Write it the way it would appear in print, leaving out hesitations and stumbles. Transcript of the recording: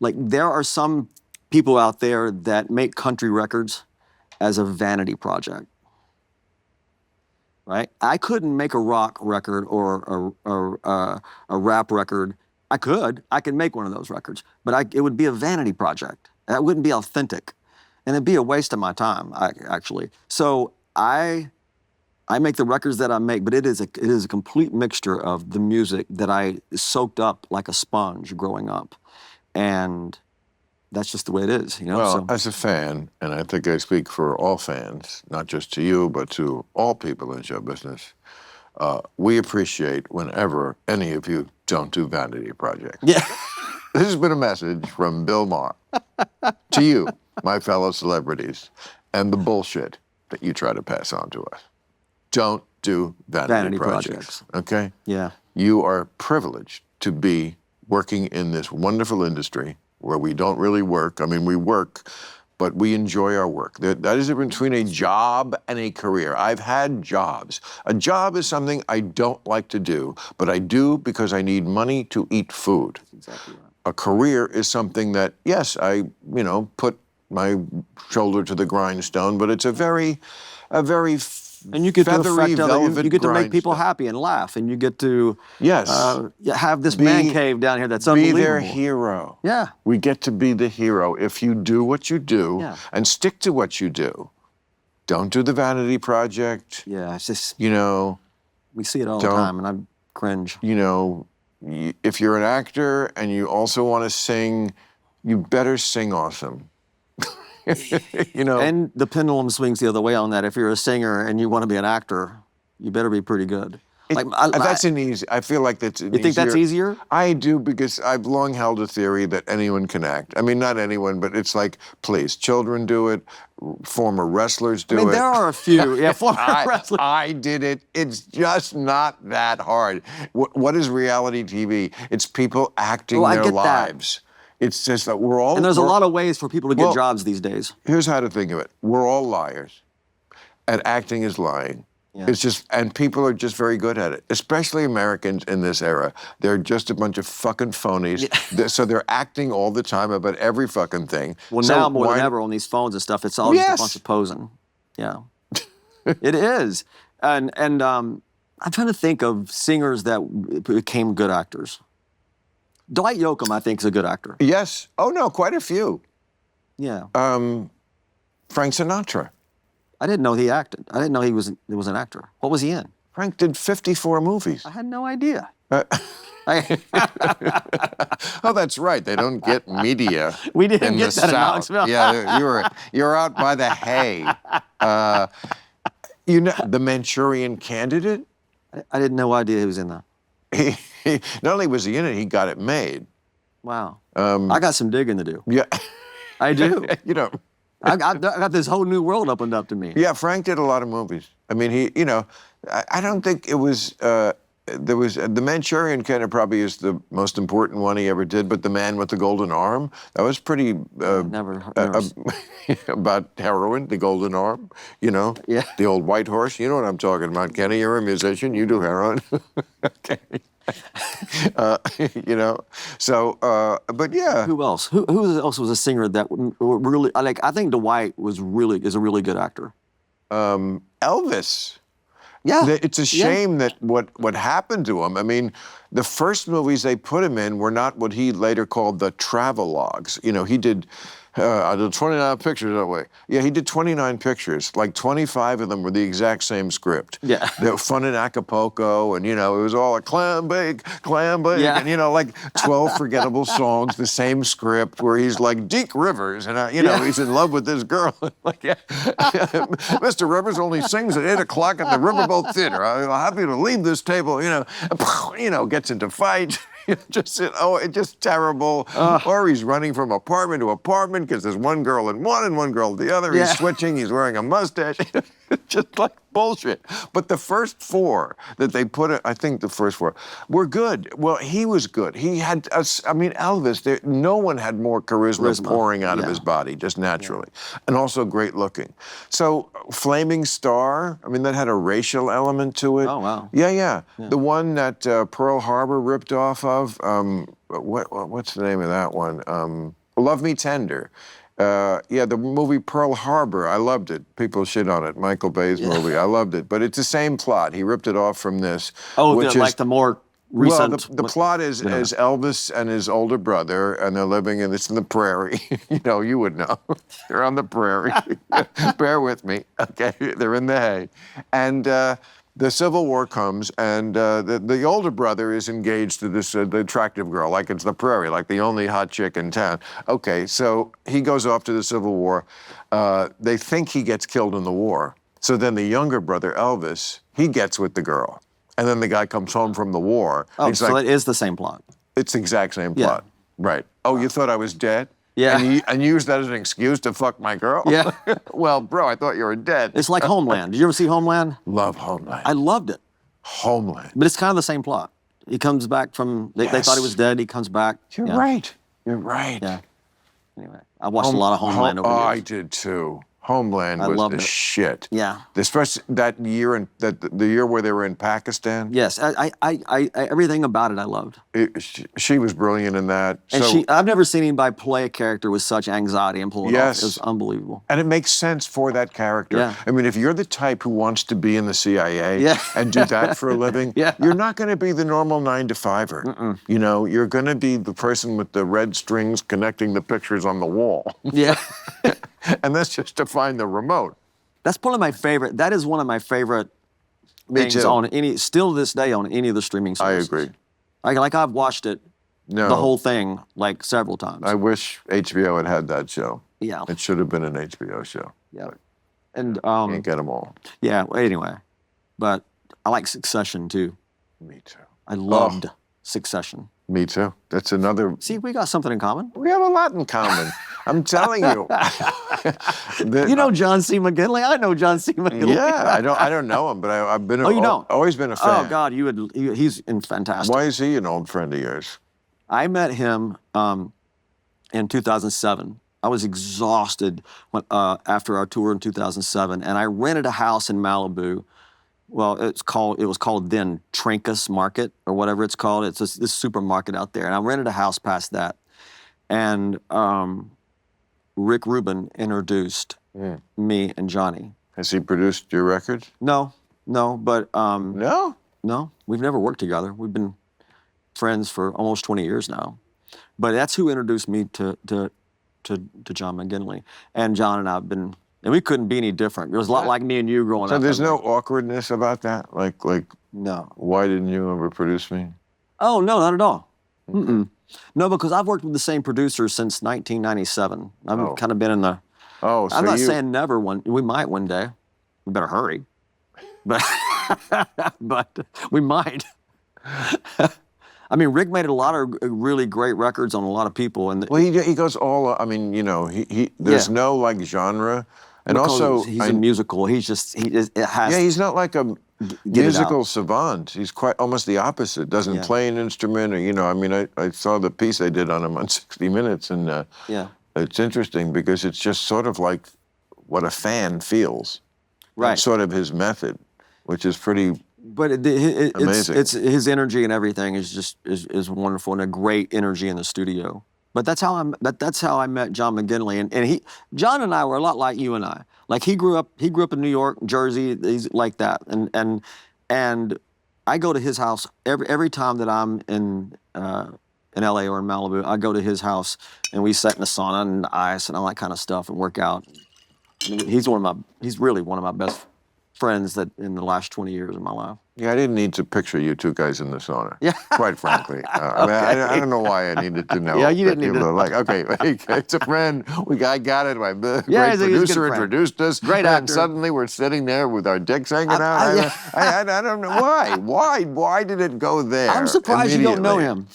Like, there are some people out there that make country records as a vanity project, right? I couldn't make a rock record or a rap record. I could make one of those records, but it would be a vanity project. That wouldn't be authentic, and it'd be a waste of my time, actually. So I make the records that I make, but it is a complete mixture of the music that I soaked up like a sponge growing up, and that's just the way it is, you know? Well, So, as a fan, and I think I speak for all fans, not just to you, but to all people in show business, we appreciate whenever any of you don't do vanity projects. yeah. This has been a message from Bill Maher to you, my fellow celebrities, and the bullshit that you try to pass on to us. Don't do vanity projects, okay? Yeah. You are privileged to be working in this wonderful industry where we don't really work. I mean, we work, but we enjoy our work. That is the difference between a job and a career. I've had jobs. A job is something I don't like to do, but I do because I need money to eat food. That's exactly right. A career is something that, yes, I, put my shoulder to the grindstone, but it's a very And you get to feathery, affect velvet you get to make people grindstone. happy and laugh, and you get to Yes. have this man cave down here that's Be unbelievable. their hero. Yeah. We get to be the hero if you do what you do and stick to what you do. Don't do the vanity project. Yeah, it's just, we see it all the don't- time, and I cringe. If you're an actor and you also want to sing, you better sing awesome. And the pendulum swings the other way on that. If you're a singer and you want to be an actor, you better be pretty good. I feel like that's an You think that's easier? I do, because I've long held a theory that anyone can act. I mean, not anyone, but it's like, please, children do it, former wrestlers do it. There are a few. Yeah, former wrestlers. I did it. It's just not that hard. What is reality TV? It's people acting I their get that. lives. It's just that we're all... And there's a lot of ways for people to get jobs these days. Here's how to think of it. We're all liars, and acting is lying. Yeah. It's just, and people are just very good at it, especially Americans in this era. They're just a bunch of fucking phonies. Yeah. So they're acting all the time about every fucking thing. Well, so now more than ever on these phones and stuff, it's all just a bunch of posing. Yeah, it is. And I'm trying to think of singers that became good actors. Dwight Yoakam, I think, is a good actor. Yes. Oh, no, quite a few. Yeah. Frank Sinatra. I didn't know he acted. I didn't know he was an actor. What was he in? Frank did 54 movies. I had no idea. Oh, that's right. They don't get media. We didn't in get the that in South. Knoxville. Yeah, you're out by the hay. The Manchurian Candidate. I didn't know idea he was in that. Not only was he in it, he got it made. Wow. I got some digging to do. Yeah. I do. I got this whole new world opened up to me. Yeah, Frank did a lot of movies. I mean, I don't think it was, there was, The Manchurian Candidate probably is the most important one he ever did, but The Man with the Golden Arm, that was pretty, Never. about heroin, the golden arm, Yeah. The old white horse. You know what I'm talking about, Kenny. You're a musician. You do heroin. Okay. So, but yeah. Who else? Who else was a singer that really, I think Dwight is a really good actor. Elvis. Yeah. It's a shame that what happened to him. I mean, the first movies they put him in were not what he later called the travelogues. He did, I did 29 pictures that way. Yeah, he did 29 pictures. Like 25 of them were the exact same script. Yeah. They were fun in Acapulco, and it was all a clam bake, Yeah. and like 12 forgettable songs, the same script where he's like Deke Rivers, and he's in love with this girl. Mr. Rivers only sings at 8 o'clock at the Riverboat Theater. I'm happy to leave this table. Gets into fights. It's just terrible. Or he's running from apartment to apartment because there's one girl in one and one girl in the other. Yeah. He's switching. He's wearing a mustache. just like bullshit. But the first four that they put in, I think the first four were good. Well, he was good. He had, I mean, Elvis, no one had more charisma pouring out of his body, just naturally. And also great looking. So, Flaming Star, I mean, that had a racial element to it. Oh, wow. Yeah. The one that Pearl Harbor ripped off of, what's the name of that one? Love Me Tender. The movie Pearl Harbor, I loved it. People shit on it. Michael Bay's movie, I loved it. But it's the same plot. He ripped it off from this. Oh, like the more recent... Well, the plot is Elvis and his older brother, and they're living it's in the prairie. You would know. They're on the prairie. Bear with me, okay? They're in the hay. And the Civil War comes, and the older brother is engaged to this the attractive girl, like it's the prairie, like the only hot chick in town. Okay, so he goes off to the Civil War. They think he gets killed in the war. So then the younger brother, Elvis, he gets with the girl. And then the guy comes home from the war. Oh, so it is the same plot. It's the exact same plot. Right. Oh, you thought I was dead? Yeah. And you used that as an excuse to fuck my girl? Yeah. Well, bro, I thought you were dead. It's like Homeland. Did you ever see Homeland? Love Homeland. I loved it. Homeland. But it's kind of the same plot. He comes back from, they thought he was dead, he comes back. You're right. You're right. Yeah. Anyway, I watched a lot of Homeland over the years. I did too. Homeland was the shit. Yeah. Especially that year, the year where they were in Pakistan. Yes, I everything about it I loved. She was brilliant in that. And I've never seen anybody play a character with such anxiety and pull it off. It was unbelievable. And it makes sense for that character. Yeah. I mean, if you're the type who wants to be in the CIA and do that for a living, you're not going to be the normal 9-to-5er. You're going to be the person with the red strings connecting the pictures on the wall. Yeah. And that's just to find the remote. That's probably my favorite. That is one of my favorite things still to this day on any of the streaming services. I agree. Like I've watched it, the whole thing, like several times. I wish HBO had that show. Yeah. It should have been an HBO show. Yeah. And can't get them all. Yeah. Well, anyway, but I like Succession too. Me too. I loved Succession. Me too. That's another. See, we got something in common. We have a lot in common. I'm telling you. You know John C. McGinley? I know John C. McGinley. Yeah, I don't know him, but I've been. You don't? Always been a fan. Oh God, he's fantastic. Why is he an old friend of yours? I met him in 2007. I was exhausted after our tour in 2007, and I rented a house in Malibu. Well, it was called then Trancas Market or whatever it's called. It's this supermarket out there, and I rented a house past that, and Rick Rubin introduced me and Johnny. Has he produced your records? No, but no, we've never worked together. We've been friends for almost 20 years now, but that's who introduced me to John McGinley, and John and I have been. And we couldn't be any different. It was a lot like me and you growing up. So there's no awkwardness about that? Like, no. Why didn't you ever produce me? Oh, no, not at all. Okay. No, because I've worked with the same producer since 1997. I've kind of been in the... Oh, so I'm not saying never. We might one day. We better hurry. But, but we might. I mean, Rick made a lot of really great records on a lot of people. And well, he goes all... I mean, there's no, like, genre... And because also, he's a musical. He's he's not like a musical savant. He's quite almost the opposite. Doesn't play an instrument, or I mean, I saw the piece they did on him on 60 Minutes, and it's interesting because it's just sort of like what a fan feels. Right. That's sort of his method, which is pretty. But amazing. It's his energy and everything is wonderful, and a great energy in the studio. But that's how I met John McGinley, and John and I were a lot like you and I. Like he grew up in New York, Jersey, he's like that, and I go to his house every time that I'm in LA or in Malibu. I go to his house and we sit in the sauna and the ice and all that kind of stuff and work out. I mean, he's really one of my best friends that in the last 20 years of my life. Yeah, I didn't need to picture you two guys in the sauna. Yeah. Quite frankly. I don't know why I needed to know. Yeah, you didn't need to. Like, okay, it's a friend. I got it. My great producer introduced us. Great actor. And suddenly we're sitting there with our dicks hanging out. I don't know. Why? Why did it go there? I'm surprised you don't know him.